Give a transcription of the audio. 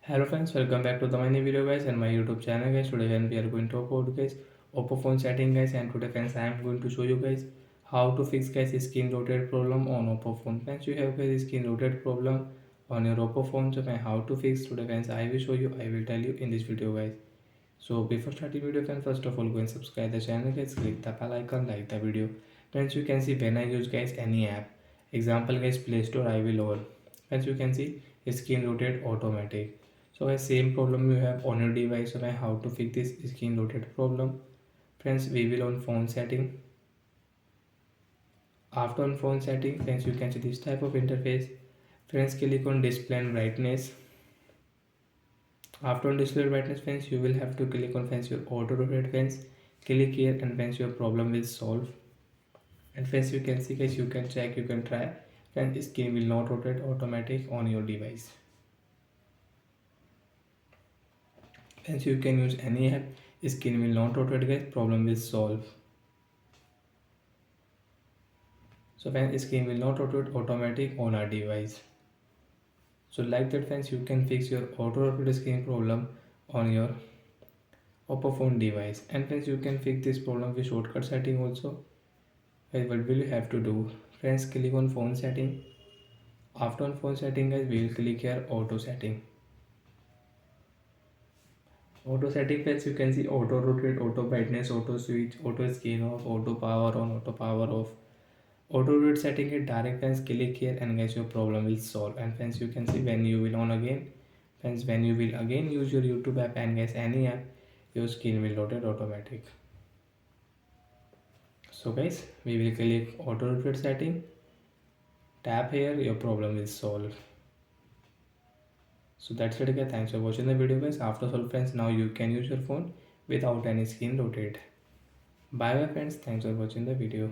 Hello friends, welcome back to the my new video guys and my YouTube channel guys. Today when we are going to talk about guys Oppo phone setting guys, and today friends I am going to show you guys how to fix guys screen rotate problem on Oppo phone. Friends, you have guys screen rotate problem on your Oppo phone, so how to fix today friends I will show you, I will tell you in this video guys. So before starting video friends, first of all go and subscribe the channel guys, click the bell icon, like the video. Friends, you can see when I use guys any app, example guys Play Store, I will on. Friends, you can see screen rotate automatic. So guys, same problem you have on your device. So how to fix this screen rotate problem? Friends, we will on phone setting. After on phone setting friends, you can see this type of interface. Friends, click on display and brightness. After on display brightness friends, you will have to click on friends your auto rotate friends. Click here and friends your problem will solve. And friends, you can see guys, you can check, you can try. Friends, screen will not rotate automatic on your device. Friends, you can use any app, screen will not rotate guys, problem will solve. So friends, screen will not rotate automatic on our device. So like that friends, you can fix your auto rotate screen problem on your Oppo phone device. And friends, you can fix this problem with shortcut setting also. Guys, what will you have to do? Friends, click on phone setting. After on phone setting guys, we will click here auto setting. Auto setting friends, you can see auto rotate, auto brightness, auto switch, auto screen off, auto power on, auto power off. Auto rotate setting it direct friends, click here and guys your problem will solve. And friends, you can see when you will on again, friends, when you will again use your YouTube app and guys any app, your screen will rotate automatic. So guys, we will click auto rotate setting, tap here, your problem will solve. So that's it guys, thanks for watching the video guys. After solve friends, now you can use your phone without any screen rotate. Bye bye friends, thanks for watching the video.